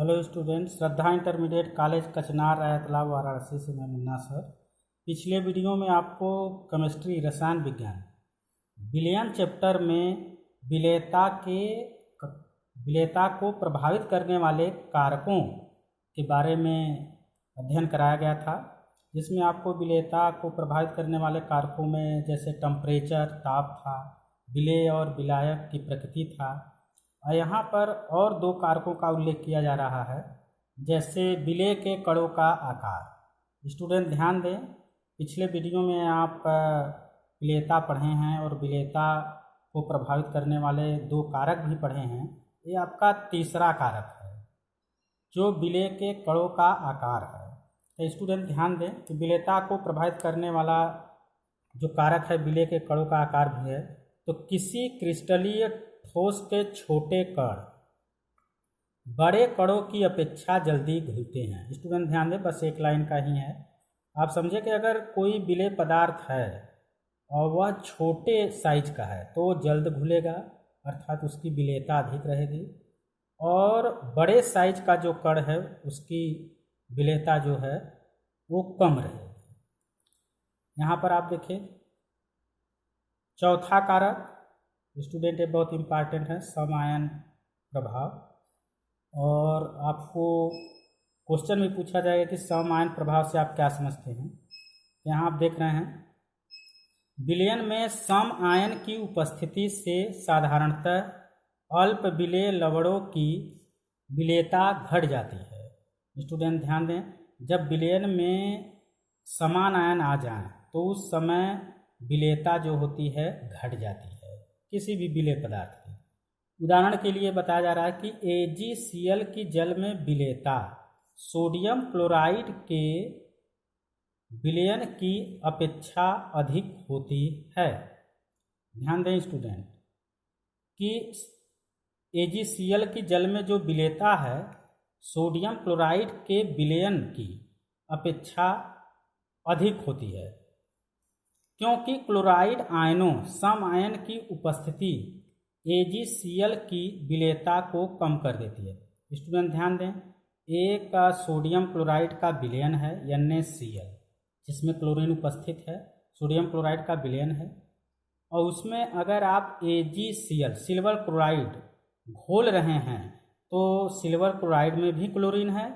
Hello student, श्रद्धा intermediate college कचनार रायतलाब वाराणसी से मैं मुन्ना सर। पिछले वीडियो में आपको केमिस्ट्री रसायन विज्ञान विलयन चैप्टर में विलेयता को प्रभावित करने वाले कारकों के बारे में अध्ययन कराया गया था, जिसमें आपको विलेयता को प्रभावित करने वाले कारकों में जैसे टेम्परेचर, ताप था, विलेय और विलायक की प्रकृति था। और यहाँ पर और दो कारकों का उल्लेख किया जा रहा है, जैसे विलेय के कणों का आकार। स्टूडेंट ध्यान दें, पिछले वीडियो में आप विलेयता पढ़े हैं और विलेयता को प्रभावित करने वाले दो कारक भी पढ़े हैं। ये आपका तीसरा कारक है जो विलेय के कणों का आकार है। तो स्टूडेंट ध्यान दें कि विलेयता को प्रभावित करने वाला जो कारक है विलेय के कणों का आकार भी है। तो किसी क्रिस्टलीय ठोस के छोटे कण बड़े कणों की अपेक्षा जल्दी घुलते हैं। स्टूडेंट ध्यान दें, बस एक लाइन का ही है। आप समझे कि अगर कोई विलेय पदार्थ है और वह छोटे साइज का है तो जल्द घुलेगा, अर्थात उसकी विलेयता अधिक रहेगी, और बड़े साइज का जो कण है उसकी विलेयता जो है वो कम रहेगी। यहाँ पर आप देखिए चौथा कारक स्टूडेंट ये बहुत इम्पॉर्टेंट है, सम आयन प्रभाव। और आपको क्वेश्चन भी पूछा जाएगा कि सम आयन प्रभाव से आप क्या समझते हैं। यहाँ आप देख रहे हैं विलयन में सम आयन की उपस्थिति से साधारणतः अल्प विलेय लवणों की विलेयता घट जाती है। स्टूडेंट ध्यान दें, जब विलयन में समान आयन आ जाएं तो उस समय विलेयता जो होती है घट जाती है किसी भी विलेय पदार्थ की। उदाहरण के लिए बताया जा रहा है कि AgCl की जल में विलेयता सोडियम क्लोराइड के विलयन की अपेक्षा अधिक होती है। ध्यान दें स्टूडेंट कि AgCl की जल में जो विलेयता है सोडियम क्लोराइड के विलयन की अपेक्षा अधिक होती है, क्योंकि क्लोराइड आयनों सम आयन की उपस्थिति AgCl की विलेयता को कम कर देती है। स्टूडेंट ध्यान दें, एक सोडियम क्लोराइड का विलयन है NaCl, जिसमें क्लोरीन उपस्थित है, सोडियम क्लोराइड का विलयन है, और उसमें अगर आप AgCl सिल्वर क्लोराइड घोल रहे हैं तो सिल्वर क्लोराइड में भी क्लोरीन है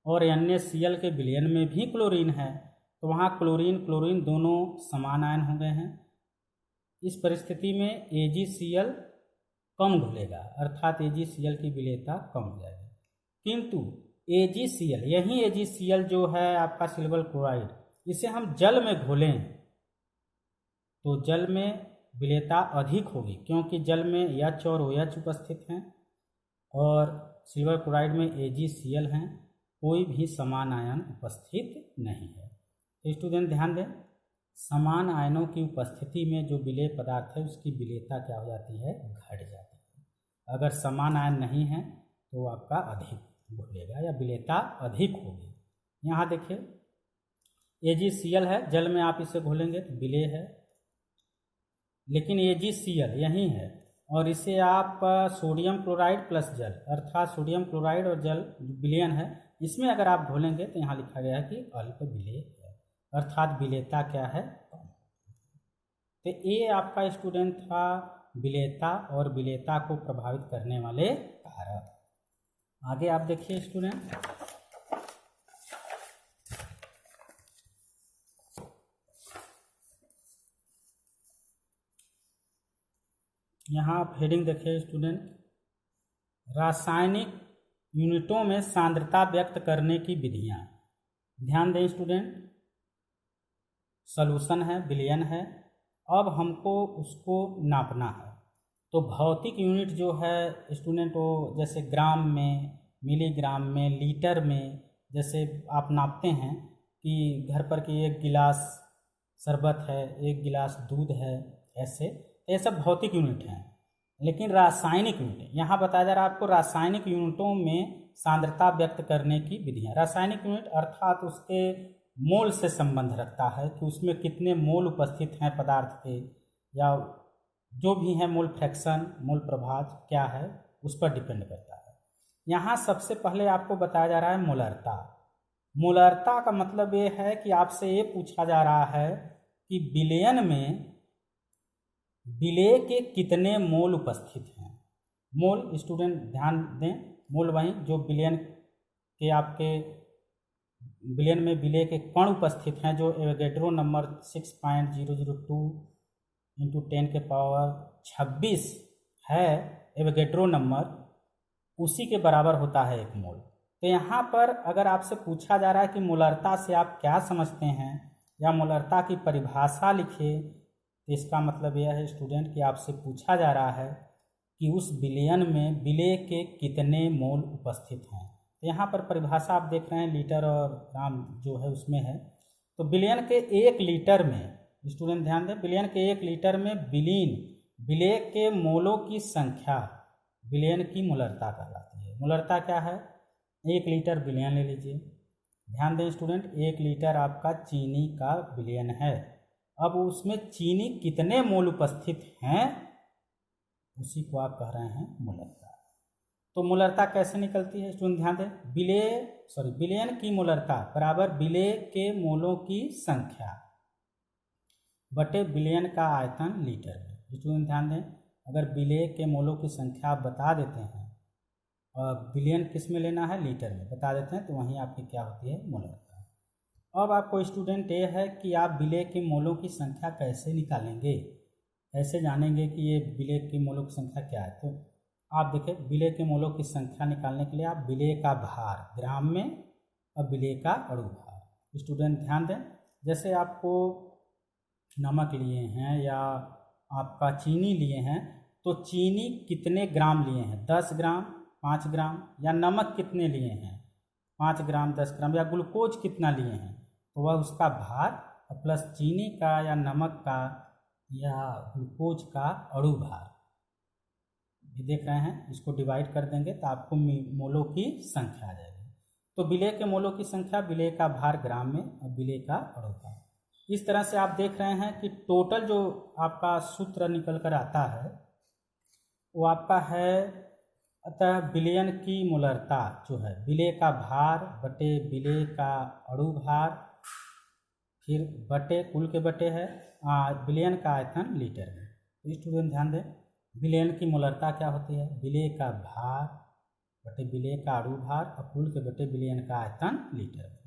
और NaCl के विलयन में भी क्लोरीन है, तो वहाँ क्लोरीन दोनों समान आयन हो गए हैं। इस परिस्थिति में AgCl कम घुलेगा, अर्थात AgCl की विलेयता कम हो जाएगी। किंतु AgCl, यही AgCl जो है आपका सिल्वर क्लोराइड, इसे हम जल में घोलें तो जल में विलेयता अधिक होगी, क्योंकि जल में H और OH उपस्थित हैं और सिल्वर क्लोराइड में AgCl हैं, कोई भी समान आयन उपस्थित नहीं है। तो स्टूडेंट ध्यान दें, समान आयनों की उपस्थिति में जो विलेय पदार्थ है उसकी विलेयता क्या हो जाती है, घट जाती है। अगर समान आयन नहीं है तो आपका अधिक घुलेगा या विलेयता अधिक होगी। यहाँ देखिए AgCl है, जल में आप इसे घोलेंगे तो विलेय है, लेकिन AgCl यही है और इसे आप सोडियम क्लोराइड प्लस जल, अर्थात सोडियम क्लोराइड और जल विलयन है, इसमें अगर आप घोलेंगे तो यहाँ लिखा गया है कि अल्प विलेय है, अर्थात विलेयता क्या है, कम। तो ये आपका स्टूडेंट था विलेयता और विलेयता को प्रभावित करने वाले कारक। आगे आप देखिए स्टूडेंट, यहाँ आप हेडिंग देखिए स्टूडेंट, रासायनिक यूनिटों में सांद्रता व्यक्त करने की विधियाँ। ध्यान दें स्टूडेंट, सॉल्यूशन है, विलयन है, अब हमको उसको नापना है। तो भौतिक यूनिट जो है स्टूडेंट वो जैसे ग्राम में, मिलीग्राम में, लीटर में, जैसे आप नापते हैं कि घर पर कि 1 गिलास शरबत है, 1 गिलास दूध है, ऐसे ये सब भौतिक यूनिट हैं। लेकिन रासायनिक यूनिट यहाँ बताया जा रहा है आपको, रासायनिक यूनिटों में सांद्रता व्यक्त करने की विधियाँ। रासायनिक यूनिट अर्थात उसके मोल से संबंध रखता है कि उसमें कितने मोल उपस्थित हैं पदार्थ के, या जो भी है मोल फ्रैक्शन, मोल प्रभाज क्या है, उस पर डिपेंड करता है। यहाँ सबसे पहले आपको बताया जा रहा है मोलरता। मोलरता का मतलब ये है कि आपसे ये पूछा जा रहा है कि विलयन में विलेय के कितने मोल उपस्थित हैं। मोल स्टूडेंट ध्यान दें, मोल वहीं जो विलयन के आपके विलयन में विलेय के कण उपस्थित हैं, जो एवोगैड्रो नंबर 6.002 इंटू 10⁻26 है एवोगैड्रो नंबर, उसी के बराबर होता है एक मोल। तो यहाँ पर अगर आपसे पूछा जा रहा है कि मोलरता से आप क्या समझते हैं या मोलरता की परिभाषा लिखिए, तो इसका मतलब यह है स्टूडेंट कि आपसे पूछा जा रहा है कि उस विलयन में विलेय के कितने मोल उपस्थित हैं। तो यहाँ पर परिभाषा आप देख रहे हैं लीटर और ग्राम जो है उसमें है। तो विलयन के 1 लीटर में, स्टूडेंट ध्यान दें, विलयन के 1 लीटर में विलेय के मोलों की संख्या विलयन की मोलरता कहलाती है। मोलरता क्या है? 1 लीटर विलयन ले लीजिए। ध्यान दें स्टूडेंट, 1 लीटर आपका चीनी का विलयन है। अब उसमें चीनी कितने मोल उपस्थित हैं, उसी को आप कह रहे हैं मोलरता। तो मोलरता कैसे निकलती है स्टूडेंट ध्यान दें, विलयन की मोलरता बराबर विलेय के मोलों की संख्या बटे विलयन का आयतन लीटर में। स्टूडेंट ध्यान दें, अगर विलेय के मोलों की संख्या आप बता देते हैं और विलयन किस में लेना है, लीटर में बता देते हैं, तो वहीं आपकी क्या होती है, मोलरता। अब आपको स्टूडेंट ये है कि आप विलेय के मोलों की संख्या कैसे निकालेंगे, कैसे जानेंगे कि ये विलेय के मोलों की संख्या क्या है। तो आप देखें, विलेय के मोलों की संख्या निकालने के लिए आप विलेय का भार ग्राम में और विलेय का अणु भार। स्टूडेंट ध्यान दें, जैसे आपको नमक लिए हैं या आपका चीनी लिए हैं, तो चीनी कितने ग्राम लिए हैं, 10 ग्राम, 5 ग्राम, या नमक कितने लिए हैं, 5 ग्राम, 10 ग्राम, या ग्लूकोज कितना लिए हैं, तो वह उसका भार प्लस चीनी का या नमक का या ग्लूकोज का अणु भार, ये देख रहे हैं, इसको डिवाइड कर देंगे तो आपको मोलों की संख्या आ जाएगी। तो विलेय के मोलों की संख्या विलेय का भार ग्राम में और विलेय का अणु भार। इस तरह से आप देख रहे हैं कि टोटल जो आपका सूत्र निकल कर आता है वो आपका है, अतः विलयन की मोलरता जो है विलेय का भार बटे विलेय का अणु भार, फिर बटे कुल के बटे है विलयन का आयतन लीटर में। तो स्टूडेंट ध्यान दें, विलयन की मोलरता क्या होती है, विलेय का भार बटे विलेय का अणु भार और कुल के बटे विलयन का आयतन लीटर में।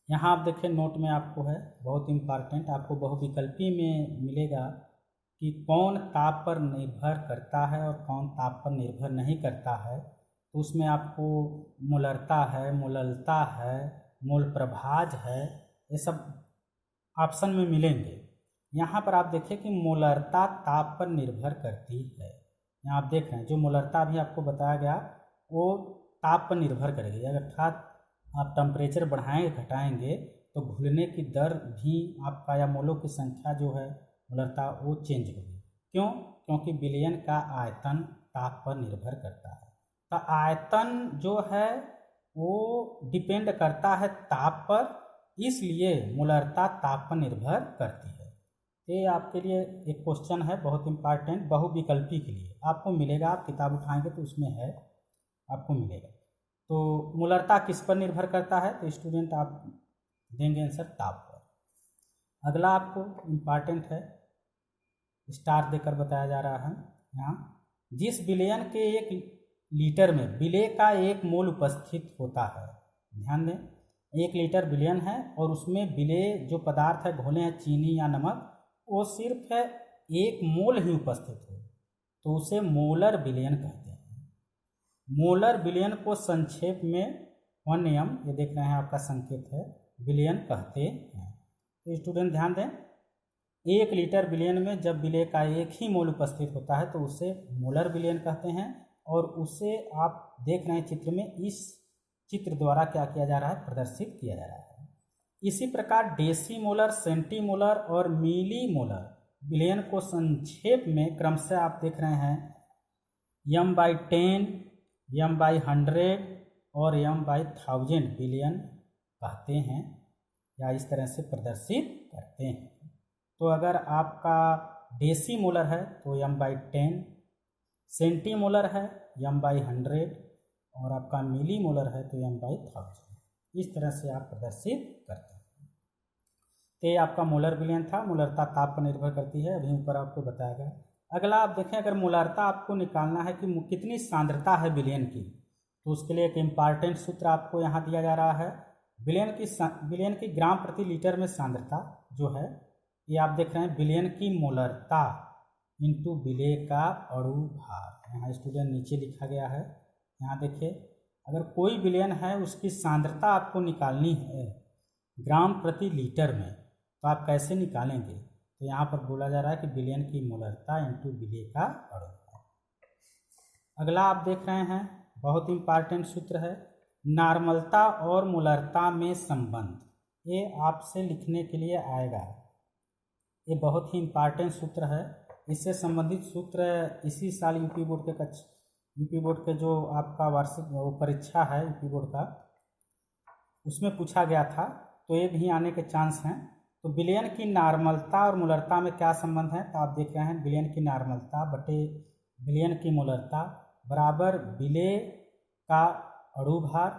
यहाँ आप देखें नोट में आपको है, बहुत इम्पॉर्टेंट, आपको बहुविकल्पी में मिलेगा कि कौन ताप पर निर्भर करता है और कौन ताप पर निर्भर नहीं करता है। तो उसमें आपको मोलरता है, मोललता है, मोल प्रभाज है, ये सब ऑप्शन में मिलेंगे। यहाँ पर आप देखें कि मोलरता ताप पर निर्भर करती है। यहाँ आप देख रहे हैं जो मोलरता भी आपको बताया गया वो ताप पर निर्भर करेगी। अर्थात आप टेम्परेचर बढ़ाएंगे घटाएंगे तो घुलने की दर भी आपका या मोलों की संख्या जो है मोलरता वो चेंज होगी। क्यों? क्योंकि विलयन का आयतन ताप पर निर्भर करता है। तो आयतन जो है वो डिपेंड करता है ताप पर, इसलिए मोलरता ताप पर निर्भर करती है। ये आपके लिए एक क्वेश्चन है बहुत इम्पॉर्टेंट, बहुविकल्पी के लिए आपको मिलेगा, आप किताब उठाएंगे तो उसमें है, आपको मिलेगा। तो मोलरता किस पर निर्भर करता है, तो स्टूडेंट आप देंगे आंसर ताप पर। अगला आपको इम्पॉर्टेंट है, स्टार देकर बताया जा रहा है यहाँ, जिस विलयन के 1 लीटर में विलेय का 1 मोल उपस्थित होता है। ध्यान दें, 1 लीटर विलयन है और उसमें विलेय जो पदार्थ है घोले हैं चीनी या नमक, वो सिर्फ है 1 मोल ही उपस्थित हो तो उसे मोलर विलयन कहते हैं। मोलर विलयन को संक्षेप में 1m, ये देख रहे हैं आपका संकेत है, विलयन कहते हैं। तो स्टूडेंट ध्यान दें, 1 लीटर विलयन में जब विलेय का 1 ही मोल उपस्थित होता है तो उसे मोलर विलयन कहते हैं। और उसे आप देख रहे हैं चित्र में, इस चित्र द्वारा क्या किया जा रहा है, प्रदर्शित किया जा रहा है। इसी प्रकार डेसीमोलर, सेंटीमोलर और मिलीमोलर विलयन को संक्षेप में क्रमशः आप देख रहे हैं m/10, m/100 और m/1000 विलयन कहते हैं या इस तरह से प्रदर्शित करते हैं। तो अगर आपका डेसीमोलर है तो m/10, सेंटीमोलर है m/100 और आपका मिली मोलर है तो m/1000। इस तरह से आप प्रदर्शित करते हैं। तो ये आपका मोलर विलयन था। मोलरता ताप पर निर्भर करती है, अभी ऊपर आपको बताया गया। अगला आप देखें, अगर मोलरता आपको निकालना है कि कितनी सांद्रता है विलयन की, तो उसके लिए एक इम्पॉर्टेंट सूत्र आपको यहाँ दिया जा रहा है। विलयन की ग्राम प्रति लीटर में सांद्रता जो है, ये आप देख रहे हैं विलयन की मोलरता इंटू विलेय का अणु भार। यहाँ स्टूडेंट नीचे लिखा गया है। यहाँ देखिए, अगर कोई विलयन है उसकी सांद्रता आपको निकालनी है ग्राम प्रति लीटर में, तो आप कैसे निकालेंगे? तो यहाँ पर बोला जा रहा है कि विलयन की मोलरता इंटू विलेय का अणु भार। अगला आप देख रहे हैं, बहुत इंपॉर्टेंट सूत्र है, नॉर्मलता और मोलरता में संबंध। ये आपसे लिखने के लिए आएगा। ये बहुत ही इंपॉर्टेंट सूत्र है। इससे संबंधित सूत्र इसी साल यूपी बोर्ड के जो आपका वार्षिक परीक्षा है यूपी बोर्ड का, उसमें पूछा गया था, तो ये भी आने के चांस हैं। तो विलयन की नॉर्मलता और मोलरता में क्या संबंध है? तो आप देख रहे हैं, विलयन की नॉर्मलता बटे विलयन की मोलरता बराबर विलेय का अणु भार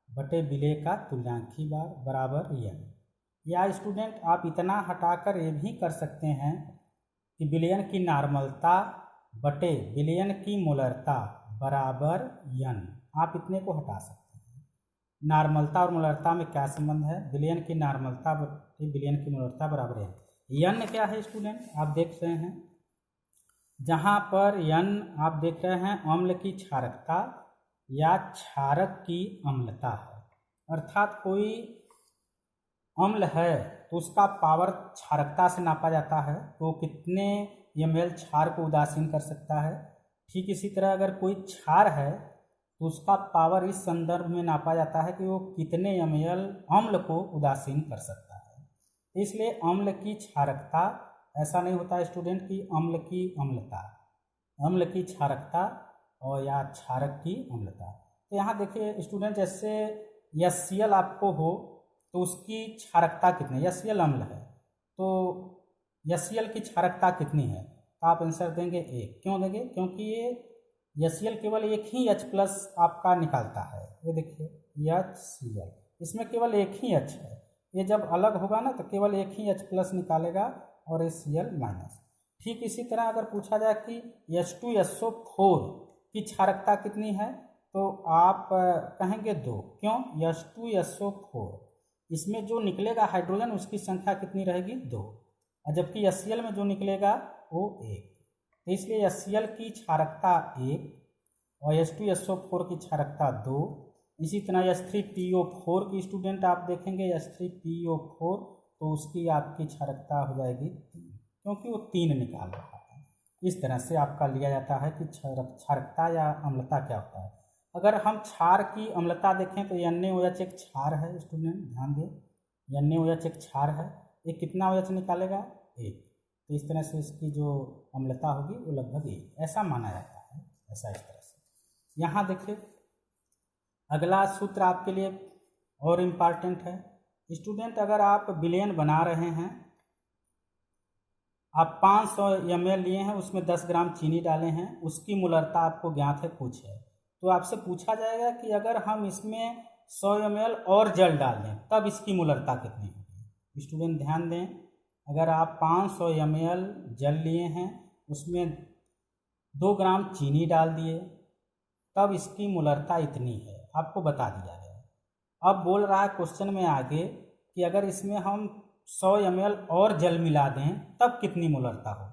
बटे विलेय का तुल्यांकी भार बराबर n। या स्टूडेंट आप इतना हटाकर ये भी कर सकते हैं कि विलयन की नॉर्मलता बटे विलयन की मोलरता बराबर n। आप इतने को हटा सकते हैं। नॉर्मलता और मोलरता में क्या संबंध है? विलयन की नॉर्मलता बटे विलयन की मोलरता बराबर n। क्या है स्टूडेंट? आप देख रहे हैं, जहाँ पर n आप देख रहे हैं अम्ल की क्षारकता या क्षारक की अम्लता है। अर्थात कोई अम्ल है तो उसका पावर क्षारकता से नापा जाता है, तो कितने ml क्षार को उदासीन कर सकता है। ठीक इसी तरह अगर कोई क्षार है तो उसका पावर इस संदर्भ में नापा जाता है कि वो कितने ml अम्ल को उदासीन कर सकता है। इसलिए अम्ल की क्षारकता, ऐसा नहीं होता स्टूडेंट कि अम्ल की अम्लता, अम्ल की क्षारकता और या क्षारक की अम्लता। तो यहाँ देखिए स्टूडेंट, जैसे HCl आपको हो तो उसकी क्षारकता कितनी है? HCl अम्ल है तो HCl की क्षारकता कितनी है? तो आप आंसर देंगे 1। क्यों देंगे? क्योंकि ये HCl केवल एक ही H+ आपका निकालता है। ये देखिए HCl, इसमें केवल एक ही H है। ये जब अलग होगा ना तो केवल एक ही H+ निकालेगा और Cl-। ठीक इसी तरह अगर पूछा जाए कि H2SO4 की क्षारकता कितनी है, तो आप कहेंगे 2। क्यों? H2SO4, इसमें जो निकलेगा हाइड्रोजन उसकी संख्या कितनी रहेगी? 2, और जबकि HCl में जो निकलेगा वो 1। तो इसलिए HCl की क्षारकता 1 और H2SO4 की क्षारकता 2। इसी तरह H3PO4 की स्टूडेंट आप देखेंगे, H3PO4 तो उसकी आपकी क्षारकता हो जाएगी 3, क्योंकि वो 3 निकाल रहा है। इस तरह से आपका लिया जाता है कि क्षारकता या अम्लता क्या होता है। अगर हम क्षार की अम्लता देखें तो NaOH एक क्षार है स्टूडेंट, ध्यान दें, NaOH एक क्षार है। ये कितना OH निकालेगा? 1। तो इस तरह से इसकी जो अम्लता होगी वो लगभग 1, ऐसा माना जाता है। ऐसा इस तरह से। यहाँ देखिए, अगला सूत्र आपके लिए और इम्पॉर्टेंट है स्टूडेंट। अगर आप विलयन बना रहे हैं, आप 500 ml लिए हैं, उसमें 10 ग्राम चीनी डाले हैं, उसकी मोलरता आपको ज्ञात है, कुछ है, तो आपसे पूछा जाएगा कि अगर हम इसमें 100 ml और जल डाल दें तब इसकी मोलरता कितनी होगी। स्टूडेंट ध्यान दें, अगर आप 500 ml जल लिए हैं, उसमें 2 ग्राम चीनी डाल दिए, तब इसकी मोलरता इतनी है, आपको बता दिया गया। अब बोल रहा है क्वेश्चन में आगे कि अगर इसमें हम 100 ml और जल मिला दें तब कितनी मोलरता हो।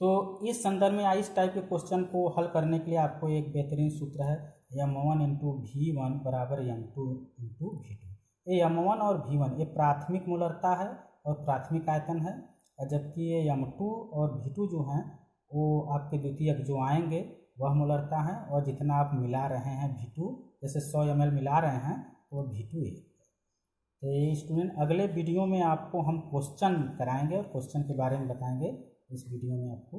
तो इस संदर्भ में इस टाइप के क्वेश्चन को हल करने के लिए आपको एक बेहतरीन सूत्र है, m1 × V1 बराबर m2 × V2। ये m1 और V1 ये प्राथमिक मोलरता है और प्राथमिक आयतन है, और जबकि ये m2 और V2 जो हैं वो आपके द्वितीयक जो आएंगे वह मोलरता है, और जितना आप मिला रहे हैं V2, जैसे 100 ml मिला रहे हैं तो V2 है। तो ये स्टूडेंट अगले वीडियो में आपको हम क्वेश्चन कराएंगे और क्वेश्चन के बारे में बताएंगे। इस वीडियो में आपको